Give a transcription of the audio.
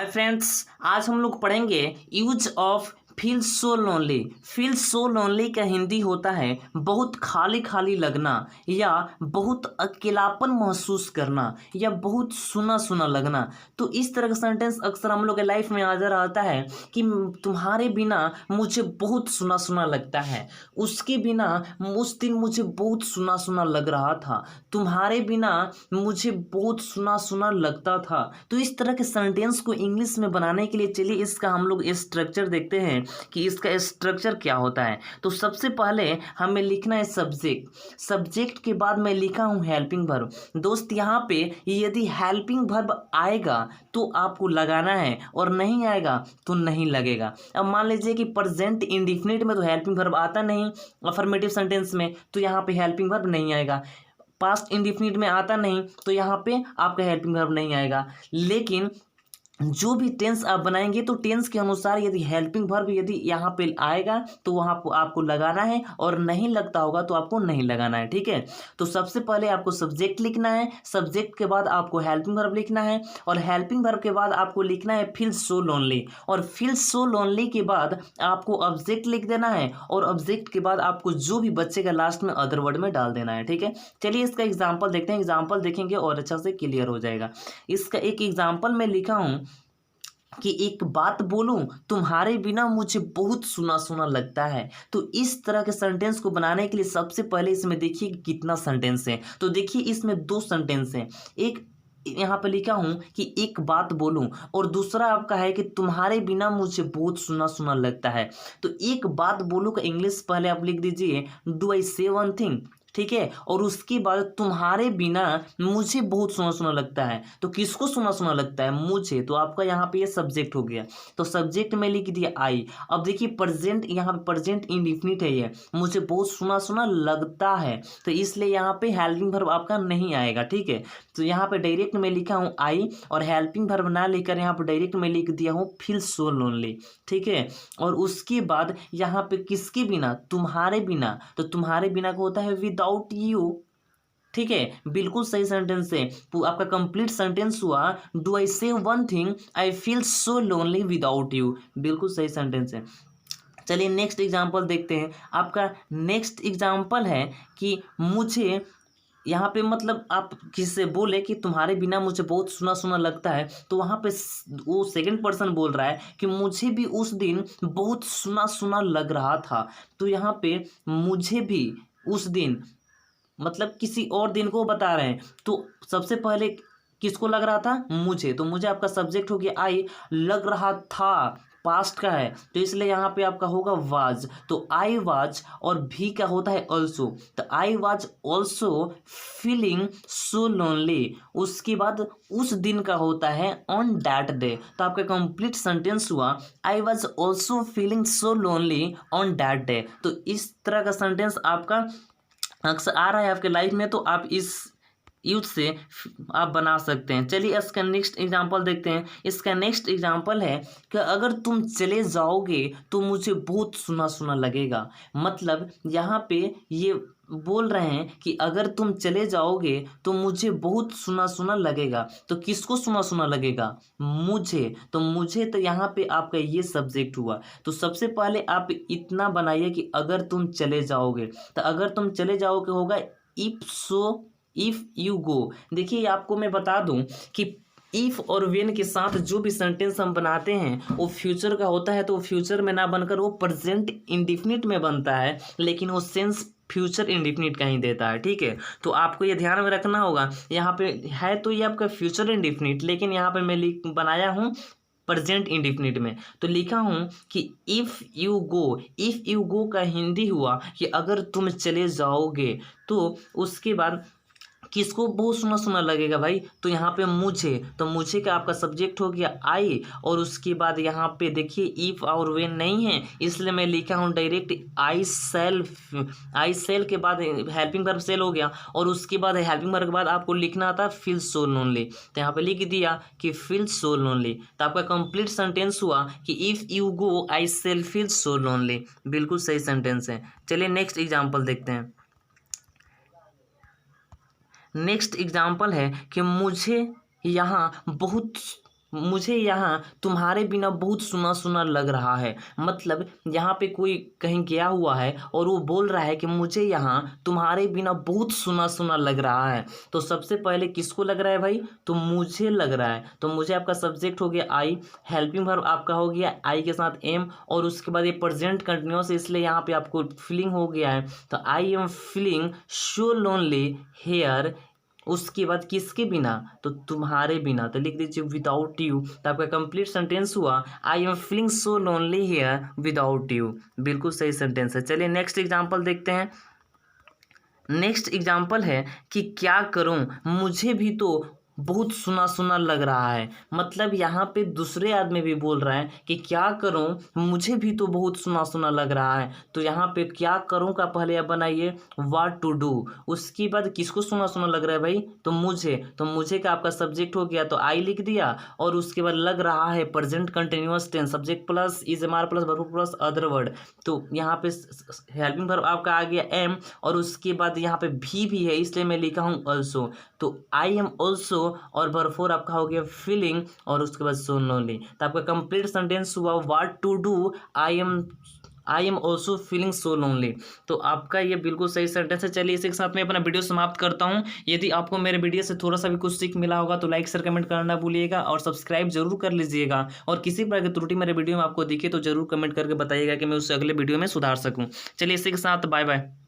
Hi friends, आज हम लोग पढ़ेंगे use of feel so lonely. Feel so lonely का हिंदी होता है बहुत खाली खाली लगना, या बहुत अकेलापन महसूस करना, या बहुत सुना सुना लगना। तो इस तरह का सेंटेंस अक्सर हम लोग के लाइफ में आ जा रहता है कि तुम्हारे बिना मुझे बहुत सुना सुना लगता है, उसके बिना उस दिन मुझे बहुत सुना सुना लग रहा था, तुम्हारे बिना मुझे बहुत सुना सुना लगता था। तो इस तरह के सेंटेंस को इंग्लिश में बनाने के लिए चलिए इसका हम लोग स्ट्रक्चर देखते हैं कि इसका स्ट्रक्चर क्या होता है। तो सबसे पहले हमें लिखना है सब्जेक्ट। सब्जेक्ट के बाद मैं लिखा हूँ हेल्पिंग वर्ब। दोस्त यहाँ पे यदि हेल्पिंग वर्ब आएगा तो आपको लगाना है, और नहीं आएगा तो नहीं लगेगा। अब मान लीजिए कि प्रेजेंट इंडिफिनिट में तो हेल्पिंग वर्ब आता नहीं, अफर्मेटिव सेंटेंस में तो यहाँ पे हेल्पिंग वर्ब नहीं आएगा। पास्ट इंडिफिनिट में आता नहीं तो यहाँ पे आपका हेल्पिंग वर्ब नहीं आएगा। लेकिन जो भी टेंस आप बनाएंगे तो टेंस के अनुसार यदि हेल्पिंग वर्ब यदि यहाँ पे आएगा तो वहाँ को आपको लगाना है, और नहीं लगता होगा तो आपको नहीं लगाना है। ठीक है, तो सबसे पहले आपको सब्जेक्ट लिखना है, सब्जेक्ट के बाद आपको हेल्पिंग वर्ब लिखना है, और हेल्पिंग वर्ब के बाद आपको लिखना है फील सो लोनली, और फील सो लोनली के बाद आपको ऑब्जेक्ट लिख देना है, और ऑब्जेक्ट के बाद आपको जो भी बच्चे लास्ट में अदर वर्ड में डाल देना है। ठीक है, चलिए इसका एग्जाम्पल देखते हैं। एग्जाम्पल देखेंगे और अच्छा से क्लियर हो जाएगा। इसका एक एग्जाम्पल में लिखा हूँ कि एक बात बोलूं, तुम्हारे बिना मुझे बहुत सुना सुना लगता है। तो इस तरह के सेंटेंस को बनाने के लिए सबसे पहले इसमें देखिए कि कितना सेंटेंस है। तो देखिए इसमें दो सेंटेंस हैं। एक यहाँ पे लिखा हूं कि एक बात बोलूं, और दूसरा आपका है कि तुम्हारे बिना मुझे बहुत सुना सुना लगता है। तो एक बात बोलूं का इंग्लिश पहले आप लिख दीजिए, डू आई से वन थिंग। ठीक है, और उसके बाद तुम्हारे बिना मुझे बहुत सुना सुना लगता है। तो किसको सुना सुना लगता है? मुझे। तो आपका यहाँ पे ये सब्जेक्ट हो गया, तो सब्जेक्ट में लिख दिया आई। अब देखिए प्रेजेंट, यहाँ पे प्रेजेंट इंडिफिनिट है, ये मुझे बहुत सुना सुना लगता है, तो इसलिए यहाँ पे हेल्पिंग वर्ब आपका नहीं आएगा। ठीक है, तो यहाँ पे डायरेक्ट में लिखा हूँ आई, और हेल्पिंग वर्ब ना लेकर यहाँ पे डायरेक्ट में लिख दिया हूँ फील सो लोनली। ठीक है, और उसके बाद यहाँ पे किसके बिना? तुम्हारे बिना। तो तुम्हारे बिना को होता है विदाउट यू। ठीक है, बिल्कुल सही सेंटेंस है। तो आपका कंप्लीट सेंटेंस हुआ, डू आई से one thing, I feel so lonely without you. बिल्कुल सही सेंटेंस है। चलिए नेक्स्ट एग्जांपल देखते हैं। आपका नेक्स्ट एग्जांपल है कि मुझे यहाँ पे मतलब आप किसी से बोले कि तुम्हारे बिना मुझे बहुत सुना सुना लगता है, तो वहाँ पे वो सेकंड पर्सन बोल रहा है कि मुझे भी उस दिन बहुत सुना सुना लग रहा था। तो यहाँ पे मुझे भी उस दिन मतलब किसी और दिन को बता रहे हैं। तो सबसे पहले किसको लग रहा था? मुझे। तो मुझे आपका सब्जेक्ट हो गया आई, लग रहा था पास्ट का है, तो इसलिए यहाँ पे आपका होगा वाज। तो आई वाज, और भी का होता है ऑल्सो। तो I was also feeling so lonely. उसके बाद उस दिन का होता है ऑन दैट डे। तो आपका कंप्लीट सेंटेंस हुआ, I was also feeling so lonely on that day. तो इस तरह का सेंटेंस आपका अक्सर आ रहा है आपके लाइफ में, तो आप इस यूज से आप बना सकते हैं। चलिए इसका नेक्स्ट एग्जांपल देखते हैं। इसका नेक्स्ट एग्जांपल है कि अगर तुम चले जाओगे तो मुझे बहुत सुना सुना लगेगा। मतलब यहाँ पे ये बोल रहे हैं कि अगर तुम चले जाओगे तो मुझे बहुत सुना सुना लगेगा। तो किसको सुना सुना लगेगा? मुझे। तो मुझे, तो यहाँ पे आपका ये सब्जेक्ट हुआ। तो सबसे पहले आप इतना बनाइए कि अगर तुम चले जाओगे, तो अगर तुम चले जाओगे होगा if so, if you go. देखिए आपको मैं बता दूं कि इफ और वेन के साथ जो भी सेंटेंस हम बनाते हैं वो फ्यूचर का होता है, तो फ्यूचर में ना बनकर वो प्रेजेंट इंडिफिनिट में बनता है, लेकिन वो सेंस फ्यूचर इंडिफिनिट का ही देता है। ठीक है, तो आपको ये ध्यान में रखना होगा। यहाँ पे है तो ये आपका फ्यूचर इंडिफिनिट, लेकिन यहाँ पे मैं लिख बनाया हूँ प्रेजेंट इंडिफिनिट में। तो लिखा हूँ कि if you go. If you गो का हिंदी हुआ कि अगर तुम चले जाओगे। तो उसके बाद किसको बहुत सुना सुना लगेगा भाई? तो यहाँ पे मुझे। तो मुझे का आपका सब्जेक्ट हो गया आई, और उसके बाद यहाँ पे देखिए इफ और वेन नहीं है, इसलिए मैं लिखा हूँ direct I self. I sell के बाद हेल्पिंग वर्ब सेल हो गया, और उसके बाद हेल्पिंग वर्ब के बाद आपको लिखना था फील सो लोनली। तो यहाँ पे लिख दिया कि फील सो लोनली। तो आपका कंप्लीट सेंटेंस हुआ कि if you go I sell feel so lonely. बिल्कुल सही सेंटेंस है। चलिए नेक्स्ट एग्जाम्पल देखते हैं। नेक्स्ट एग्जाम्पल है कि मुझे यहाँ बहुत मुझे यहाँ तुम्हारे बिना बहुत सुना सुना लग रहा है। मतलब यहाँ पे कोई कहीं गया हुआ है और वो बोल रहा है कि मुझे यहाँ तुम्हारे बिना बहुत सुना सुना लग रहा है। तो सबसे पहले किसको लग रहा है भाई? तो मुझे लग रहा है। तो मुझे आपका सब्जेक्ट हो गया आई, हेल्पिंग वर्ब आपका हो गया आई के साथ एम, और उसके बाद ये प्रेजेंट कंटिन्यूअस, इसलिए यहाँ पे आपको फीलिंग हो गया है। तो I am feeling so lonely here, उसके बाद किसके बिना? तो तुम्हारे बिना। तो लिख दीजिए विदाउट यू। तो आपका कंप्लीट सेंटेंस हुआ आई am feeling so lonely here without you. बिल्कुल सही सेंटेंस है। चलिए नेक्स्ट एग्जांपल देखते हैं। नेक्स्ट एग्जाम्पल है कि क्या करूं, मुझे भी तो बहुत सुना सुना लग रहा है। मतलब यहाँ पे दूसरे आदमी भी बोल रहा है कि क्या करूं, मुझे भी तो बहुत सुना सुना लग रहा है। तो यहाँ पे क्या करूं का पहले आप बनाइए व्हाट टू डू। उसके बाद किसको सुना सुना लग रहा है भाई? तो मुझे। तो मुझे का आपका सब्जेक्ट हो गया, तो आई लिख दिया, और उसके बाद लग रहा है present continuous tense, subject plus is am are plus verb plus other word. तो यहाँ पे हेल्पिंग वर्ब आपका आ गया एम, और उसके बाद यहाँ पे भी है, इसलिए मैं लिखा हूँ ऑल्सो। तो आई एम ऑल्सो, और वर्ब फोर आपका हो गया फीलिंग, और उसके बाद सो लोनली। तो आपका कंप्लीट सेंटेंस हुआ what to do, I am also feeling so lonely. तो आपका ये बिल्कुल सही सेंटेंस है। चलिए इसी के साथ मैं अपना वीडियो समाप्त करता हूँ। यदि आपको मेरे वीडियो से थोड़ा सा भी कुछ सीख मिला होगा तो लाइक शेयर कमेंट करना भूलिएगा, और सब्सक्राइब जरूर कर लीजिएगा। और किसी प्रकार की त्रुटि मेरे वीडियो में आपको दिखे तो जरूर कमेंट करके बताइएगा कि मैं उससे अगले वीडियो में सुधार सकूँ। चलिए इसी के साथ बाय बाय।